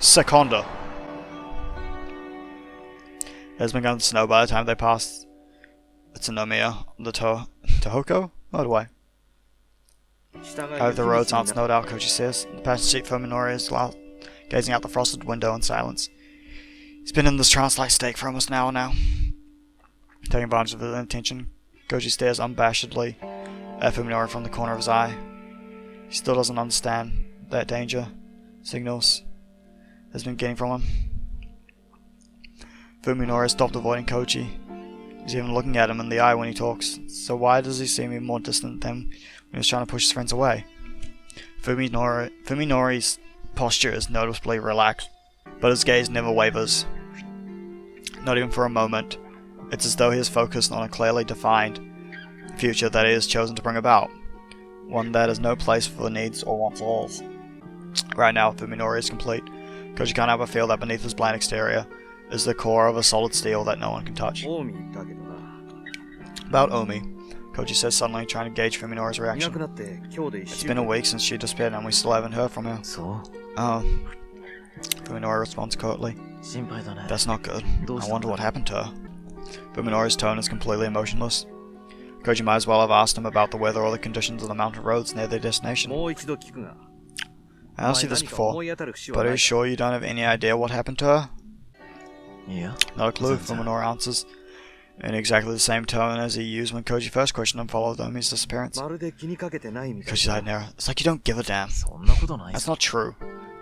Seconda. It has begun to snow by the time they passed Utsunomiya on the Tohoku motorway. However, the roads aren't snowed out, Koji says. The passenger seat Fuminori is gazing out the frosted window in silence. He's been in this trance-like state for almost an hour now. Taking advantage of his inattention, Koji stares unabashedly at Fuminori from the corner of his eye. He still doesn't understand that danger signals has been getting from him. Fuminori stopped avoiding Koji. He's even looking at him in the eye when he talks, so why does he seem even more distant than when he was trying to push his friends away? Fuminori's posture is noticeably relaxed, but his gaze never wavers. Not even for a moment. It's as though he is focused on a clearly defined future that he has chosen to bring about. One that has no place for the needs or wants of others. Right now, Fuminori is complete. Koji can't help but feel that beneath his bland exterior is the core of a solid steel that no one can touch. About Omi, Koji says suddenly, trying to gauge Fuminori's reaction. It's been a week since she disappeared and we still haven't heard from her. Oh. Fuminori responds curtly. That's not good. I wonder what happened to her. Fuminori's tone is completely emotionless. Koji might as well have asked him about the weather or the conditions of the mountain roads near their destination. I asked you this before, but are you sure you don't have any idea what happened to her? Not a clue, Fuminori answers, in exactly the same tone as he used when Koji first questioned him following Omi's disappearance. Koji's eyed narrow. It's like you don't give a damn. That's not true.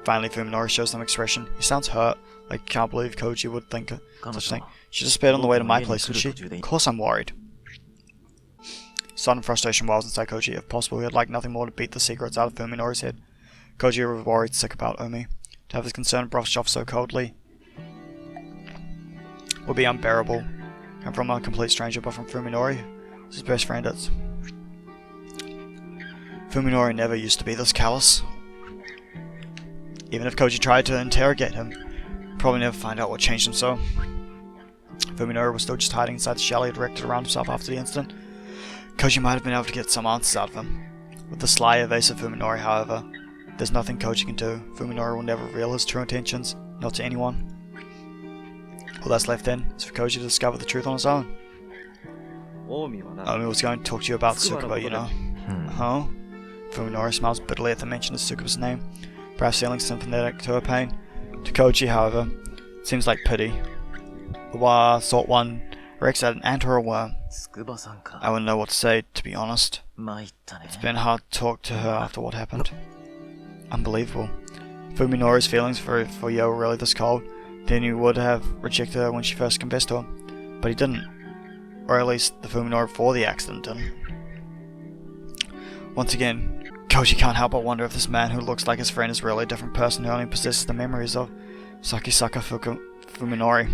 Finally, Fuminori shows some expression. He sounds hurt, like he can't believe Koji would think such a thing. She disappeared on the way to my place, didn't she? Of course I'm worried. Sudden frustration wells inside Koji. If possible, he would like nothing more to beat the secrets out of Fuminori's head. Koji was worried sick about Omi. To have his concern brushed off so coldly would be unbearable. And from a complete stranger, but from Fuminori, his best friend is. Fuminori never used to be this callous. Even if Koji tried to interrogate him, he'd probably never find out what changed him so. Fuminori was still just hiding inside the shell he had erected around himself after the incident. Koji might have been able to get some answers out of him. With the sly, evasive Fuminori, however, there's nothing Koji can do. Fuminori will never reveal his true intentions, not to anyone. All that's left then is for Koji to discover the truth on his own. Omi was going to talk to you about Tsukuba, you know. Huh? Fuminori smiles bitterly at the mention of Tsukuba's name, perhaps feeling sympathetic to her pain. To Koji, however, it seems like pity. The thought one erects at an ant or a worm. I wouldn't know what to say, to be honest. It's been hard to talk to her after what happened. Unbelievable. Fuminori's feelings for Yo were really this cold. Then he would have rejected her when she first confessed to him. But he didn't. Or at least the Fuminori before the accident didn't. Once again, Koji can't help but wonder if this man who looks like his friend is really a different person who only possesses the memories of Sakisaka Fuminori.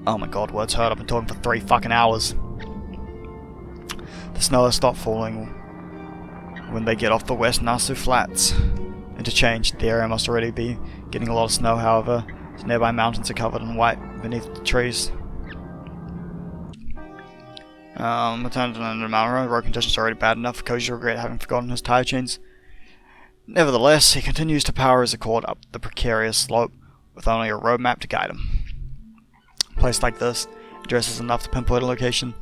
Oh my god, words hurt. I've been talking for 3 fucking hours. The snow has stopped falling when they get off the West Nasu Flats. Interchange, the area must already be getting a lot of snow, however, as nearby mountains are covered in white beneath the trees. Returned to the mountain road, road conditions are already bad enough for Koji to regret having forgotten his tire chains. Nevertheless, he continues to power his Accord up the precarious slope with only a road map to guide him. A place like this, address is enough to pinpoint a location.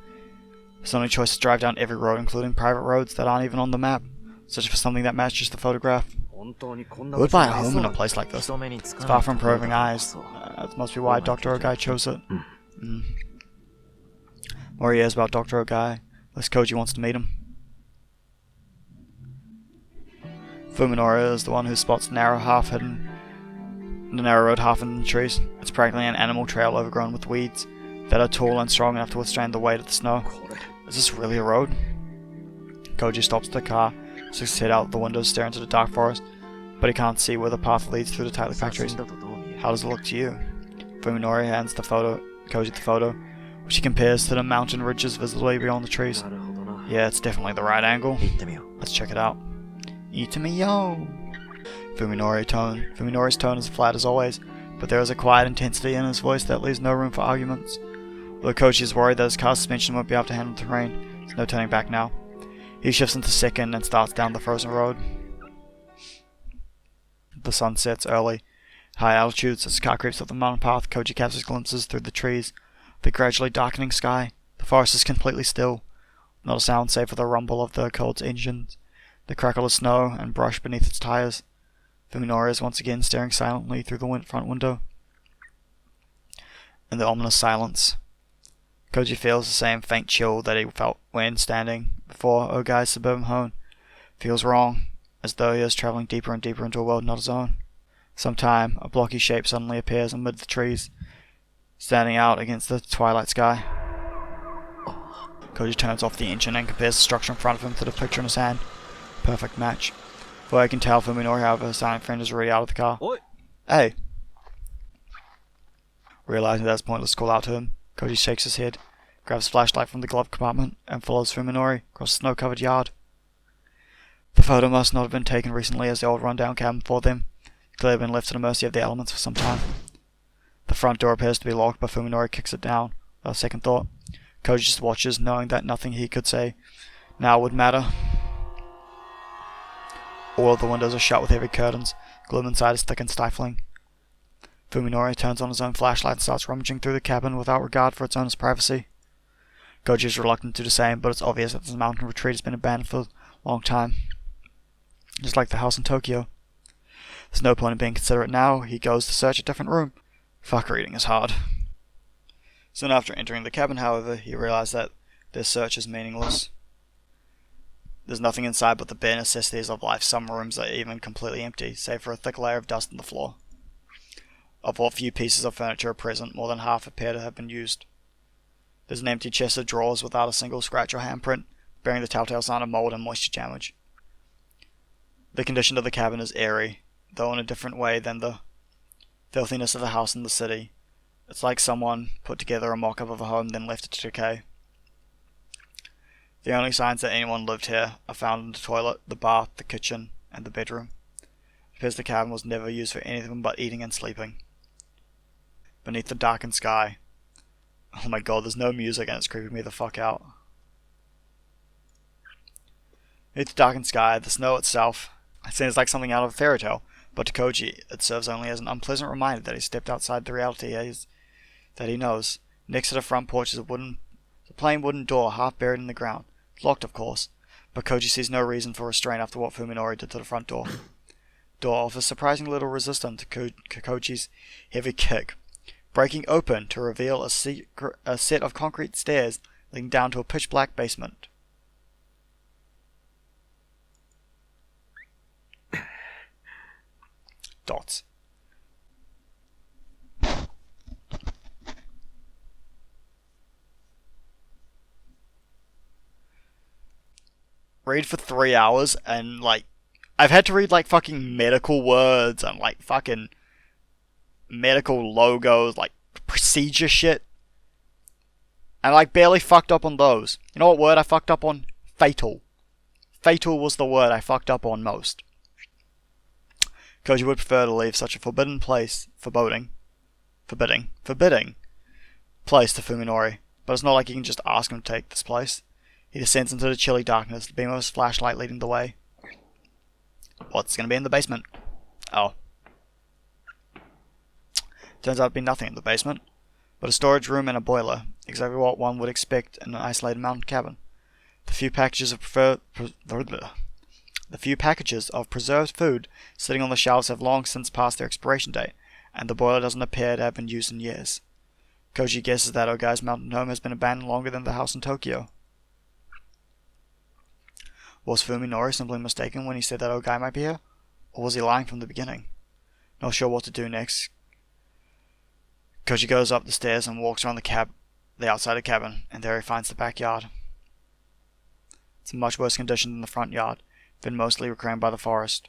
His only choice is to drive down every road, including private roads that aren't even on the map, searching for something that matches the photograph. Who would buy a home in a place like this? It's far from improving eyes. That must be why Dr. Ogai chose it. More he hears about Dr. Ogai, less Koji wants to meet him. Fuminori is the one who spots the narrow road half hidden in trees. It's practically an animal trail overgrown with weeds that are tall and strong enough to withstand the weight of the snow. Is this really a road? Koji stops the car, sticks his head out the window, staring into the dark forest, but he can't see where the path leads through the tightly packed trees. How does it look to you? Fuminori hands Koji the photo, which he compares to the mountain ridges visibly beyond the trees. Yeah, it's definitely the right angle. Let's check it out. Itami-yo! Fuminori's tone is flat as always, but there is a quiet intensity in his voice that leaves no room for arguments. Though Koji is worried that his car suspension won't be able to handle the terrain, there's no turning back now. He shifts into second and starts down the frozen road. The sun sets early, High altitudes, as the car creeps up the mountain path, Koji catches glimpses through the trees, the gradually darkening sky. The forest is completely still. Not a sound save for the rumble of the cart's engines, the crackle of snow and brush beneath its tires. Fuminori is once again staring silently through the front window. In the ominous silence, Koji feels the same faint chill that he felt when standing before Ogai's suburban home. Feels wrong, as though he is travelling deeper and deeper into a world not his own. Sometime, a blocky shape suddenly appears amid the trees, standing out against the twilight sky. Koji turns off the engine and compares the structure in front of him to the picture in his hand. Perfect match. For I can tell Fuminori, however, his silent friend is already out of the car. Oi. Hey! Realizing that it's pointless to call out to him, Koji shakes his head, grabs a flashlight from the glove compartment, and follows Fuminori across the snow-covered yard. The photo must not have been taken recently, as the old rundown cabin before them clearly had been left to the mercy of the elements for some time. The front door appears to be locked, but Fuminori kicks it down, without a second thought. Koji just watches, knowing that nothing he could say now would matter. All of the windows are shut with heavy curtains. Gloom inside is thick and stifling. Fuminori turns on his own flashlight and starts rummaging through the cabin without regard for its owner's privacy. Koji is reluctant to do the same, but it's obvious that this mountain retreat has been abandoned for a long time. Just like the house in Tokyo. There's no point in being considerate now. He goes to search a different room. Fuck, reading is hard. Soon after entering the cabin, however, he realizes that their search is meaningless. There's nothing inside but the bare necessities of life. Some rooms are even completely empty, save for a thick layer of dust on the floor. Of what few pieces of furniture are present, more than half appear to have been used. There's an empty chest of drawers without a single scratch or handprint, bearing the telltale sign of mold and moisture damage. The condition of the cabin is eerie, though in a different way than the filthiness of the house in the city. It's like someone put together a mock-up of a home, then left it to decay. The only signs that anyone lived here are found in the toilet, the bath, the kitchen, and the bedroom. It appears the cabin was never used for anything but eating and sleeping. Beneath the darkened sky. Oh my god, there's no music and it's creeping me the fuck out. Beneath the darkened sky, the snow itself seems like something out of a fairy tale, but to Koji, it serves only as an unpleasant reminder that he stepped outside the reality that he knows. Next to the front porch is a plain wooden door half buried in the ground. It's locked, of course, but Koji sees no reason for restraint after what Fuminori did to the front door. Door offers surprisingly little resistance to Koji's heavy kick, breaking open to reveal a set of concrete stairs leading down to a pitch-black basement. Dots. Read for 3 hours and like I've had to read like fucking medical words and like fucking medical logos, like procedure shit. And I like barely fucked up on those. You know what word I fucked up on? Fatal. Fatal was the word I fucked up on most. Koji would prefer to leave such a forbidding place to Fuminori, but it's not like you can just ask him to take this place. He descends into the chilly darkness, the beam of his flashlight leading the way. What's going to be in the basement? Oh. Turns out to be nothing in the basement, but a storage room and a boiler, exactly what one would expect in an isolated mountain cabin. The few packages of preserved food sitting on the shelves have long since passed their expiration date, and the boiler doesn't appear to have been used in years. Koji guesses that Ogai's mountain home has been abandoned longer than the house in Tokyo. Was Fuminori simply mistaken when he said that Ogai might be here? Or was he lying from the beginning? Not sure what to do next, Koji goes up the stairs and walks around the outside of the cabin, and there he finds the backyard. It's in much worse condition than the front yard, been mostly reclaimed by the forest.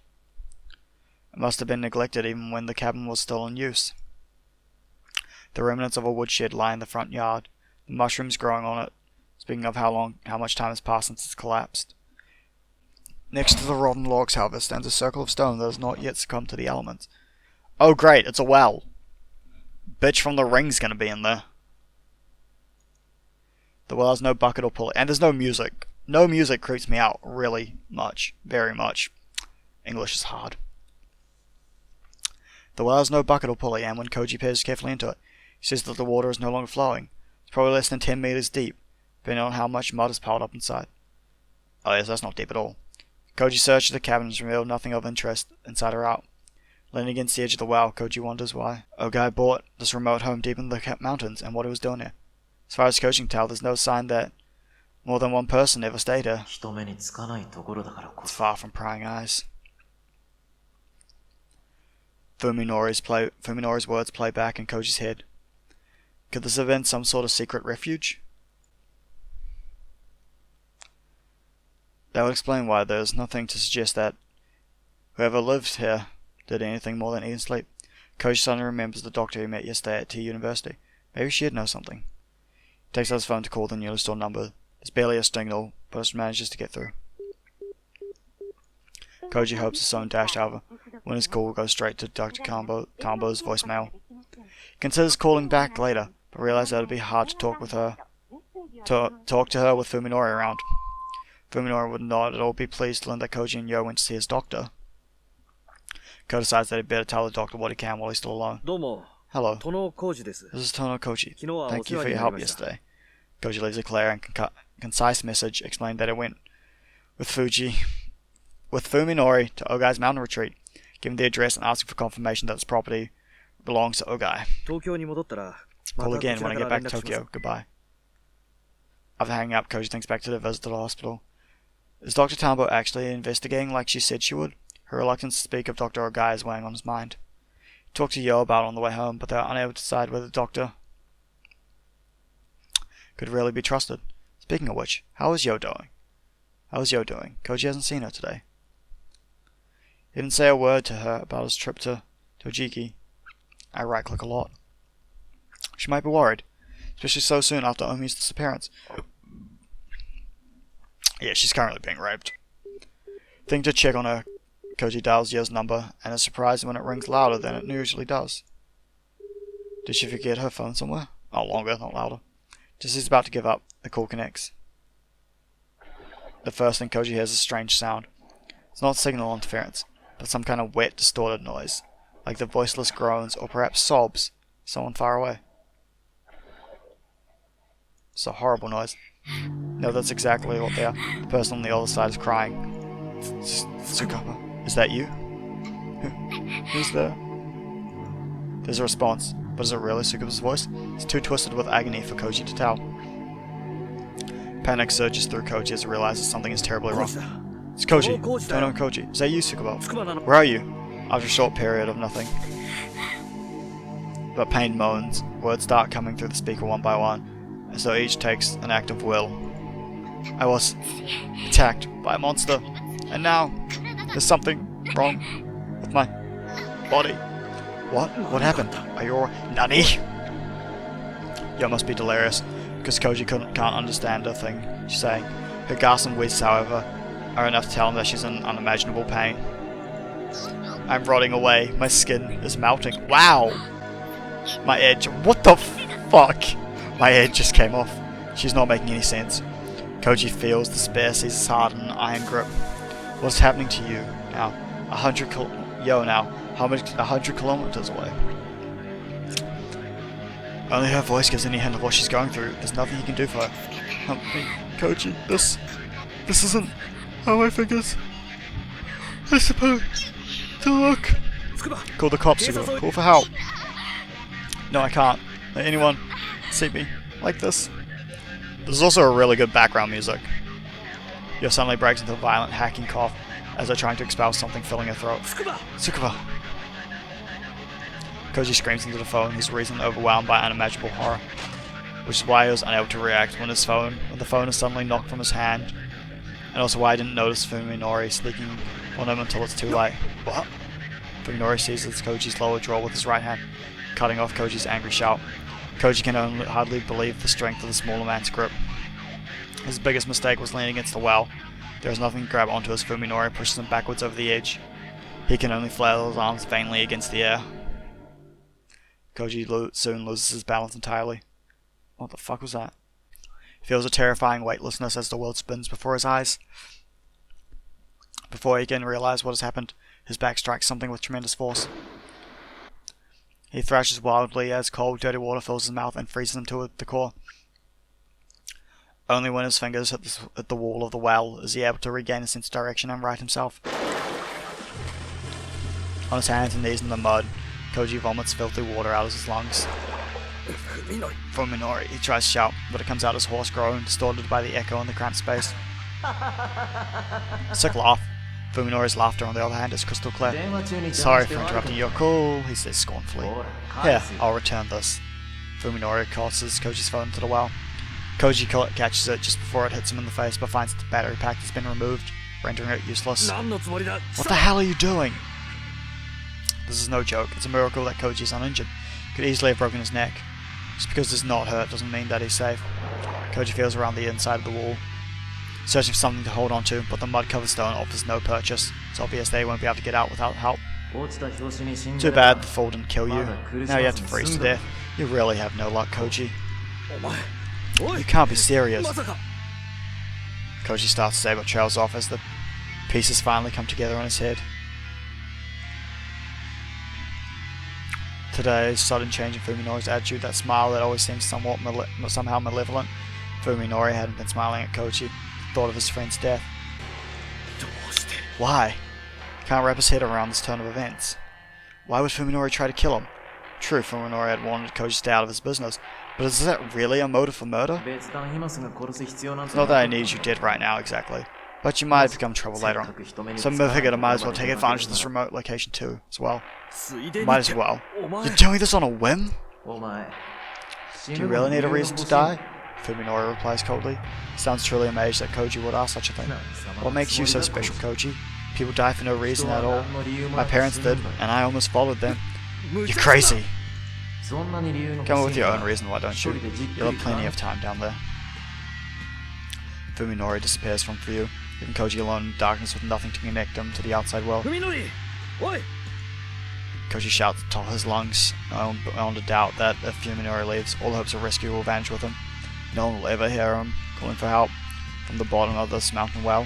It must have been neglected even when the cabin was still in use. The remnants of a woodshed lie in the front yard, the mushrooms growing on it, speaking of how much time has passed since it's collapsed. Next to the rotten logs, however, stands a circle of stone that has not yet succumbed to the elements. Oh great, it's a well! Bitch from the Ring's gonna be in there. The well has no bucket or pulley, and there's no music. No music creeps me out really much, very much. English is hard. The well has no bucket or pulley, and when Koji peers carefully into it, he sees that the water is no longer flowing. It's probably less than 10 meters deep, depending on how much mud is piled up inside. Oh yes, that's not deep at all. Koji searches the cabin and has revealed nothing of interest, inside or out. Leaning against the edge of the well, Koji wonders why Ogai bought this remote home deep in the mountains and what he was doing here. As far as Koji can tell, there's no sign that more than one person ever stayed here. It's far from prying eyes. Fuminori's words play back in Koji's head. Could this have been some sort of secret refuge? That would explain why there's nothing to suggest that whoever lived here did anything more than eat and sleep. Koji suddenly remembers the doctor he met yesterday at T University. Maybe she'd know something. He takes out his phone to call the newly stored number. There's barely a signal, but manages to get through. Koji hopes his phone dashed over when his call goes straight to Dr. Tambo's voicemail. He considers calling back later, but realizes that it would be hard to talk to her with Fuminori around. Fuminori would not at all be pleased to learn that Koji and Yo went to see his doctor. Ko decides that he'd better tell the doctor what he can while he's still alone. Hello. This is Tono Koji. Thank you for your help yesterday. Koji leaves a clear and concise message explaining that it went with Fuminori to Ogai's mountain retreat, giving the address and asking for confirmation that his property belongs to Ogai. Call again when I get back to Tokyo. Goodbye. After hanging up, Koji thinks back to the visit to the hospital. Is Dr. Tambo actually investigating like she said she would? Her reluctance to speak of Dr. Ogai is weighing on his mind. He talked to Yo about it on the way home, but they are unable to decide whether the doctor could really be trusted. Speaking of which, how is Yo doing? Koji hasn't seen her today. He didn't say a word to her about his trip to Tojiki. I right-click a lot. She might be worried, especially so soon after Omi's disappearance. Yeah, she's currently being raped. Thinking to check on her, Koji dials Yo's number and is surprised when it rings louder than it usually does. Did she forget her phone somewhere? Oh, longer, not louder. Just as he's about to give up, the call connects. The first thing Koji hears is a strange sound. It's not signal interference, but some kind of wet, distorted noise, like the voiceless groans or perhaps sobs of someone far away. It's a horrible noise. No, that's exactly what they are. The person on the other side is crying. Tsukapa, is that you? Who's there? There's a response, but is it really Tsukapa's voice? It's too twisted with agony for Koji to tell. Panic surges through Koji as he realizes something is terribly wrong. It's Koji. Tono Koji. Is that you, Tsukapa? Where are you? After a short period of nothing but pained moans, words start coming through the speaker one by one, as though each takes an act of will. I was attacked by a monster, and now there's something wrong with my body. What? What happened? Are you alright? Nani? Yo must be delirious, because Koji can't understand a thing she's saying. Her gasps and wheezes, however, are enough to tell him that she's in unimaginable pain. I'm rotting away. My skin is melting. Wow! My edge. What the fuck? My edge just came off. She's not making any sense. Koji feels despair seize his heart in an iron grip. What's happening to you now? 100 kilometers away. Only her voice gives any hint of what she's going through. There's nothing he can do for her. Help me, Koji. This isn't how I figured. I suppose to look. Call the cops, Sugo. Call for help. No, I can't. Let anyone see me like this. There's also a really good background music. Yo suddenly breaks into a violent hacking cough as they're trying to expel something filling her throat. Tsukuba! Koji screams into the phone, his reason overwhelmed by unimaginable horror, which is why he was unable to react when the phone is suddenly knocked from his hand, and also why I didn't notice Fuminori sneaking on him until it's too late. What? Fuminori seizes Koji's lower jaw with his right hand, cutting off Koji's angry shout. Koji can hardly believe the strength of the smaller man's grip. His biggest mistake was leaning against the well. There is nothing to grab onto as Fuminori pushes him backwards over the edge. He can only flail his arms vainly against the air. Koji soon loses his balance entirely. What the fuck was that? He feels a terrifying weightlessness as the world spins before his eyes. Before he can realize what has happened, his back strikes something with tremendous force. He thrashes wildly as cold, dirty water fills his mouth and freezes him to the core. Only when his fingers hit the wall of the well is he able to regain a sense of direction and right himself. On his hands and knees in the mud, Koji vomits filthy water out of his lungs. Fuminori, he tries to shout, but it comes out as hoarse groan, distorted by the echo in the cramped space. Sick laugh. Fuminori's laughter, on the other hand, is crystal clear. Sorry for interrupting your call, he says scornfully. Here, I'll return this. Fuminori tosses Koji's phone into the well. Koji catches it just before it hits him in the face, but finds that the battery pack has been removed, rendering it useless. What the hell are you doing? This is no joke. It's a miracle that Koji is uninjured. Could easily have broken his neck. Just because he's not hurt doesn't mean that he's safe. Koji feels around the inside of the wall, searching for something to hold on to, but the mud-covered stone offers no purchase. It's obvious they won't be able to get out without help. Too bad the fall didn't kill you. Now you have to freeze to death. You really have no luck, Koji. You can't be serious. Koji starts to say but trails off as the pieces finally come together in his head. Today's sudden change in Fuminori's attitude, that smile that always seems somehow malevolent. Fuminori hadn't been smiling at Koji, thought of his friend's death. Why? Can't wrap his head around this turn of events. Why would Fuminori try to kill him? True, Fuminori had wanted Koji to stay out of his business, but is that really a motive for murder? It's not that I need you dead right now, exactly. But you might have become trouble later on. So I figured I might as well take advantage of this remote location too, as well. Might as well. You're doing this on a whim? Do you really need a reason to die? Fuminori replies coldly. He sounds truly amazed that Koji would ask such a thing. What makes you so special, Koji? People die for no reason at all. My parents did, and I almost followed them. You're crazy! Come up with your own reason, why don't you? You'll have plenty of time down there. Fuminori disappears from view, leaving Koji alone in darkness with nothing to connect him to the outside world. Koji shouts at the top of his lungs, beyond a doubt that if Fuminori leaves, all hopes of rescue will vanish with him. No one will ever hear him calling for help from the bottom of this mountain well.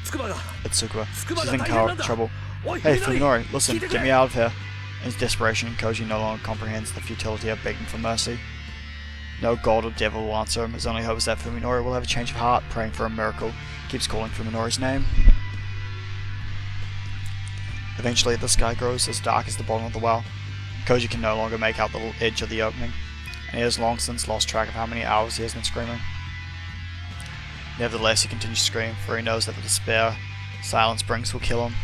It's Tsukuba. She's in trouble. Hey Fuminori, listen, get me out of here. In his desperation, Koji no longer comprehends the futility of begging for mercy. No god or devil will answer him. His only hope is that Fuminori will have a change of heart, praying for a miracle. Keeps calling Fuminori's name. Eventually, the sky grows as dark as the bottom of the well. Koji can no longer make out the edge of the opening, and he has long since lost track of how many hours he has been screaming. Nevertheless, he continues to scream, for he knows that the despair silence brings will kill him.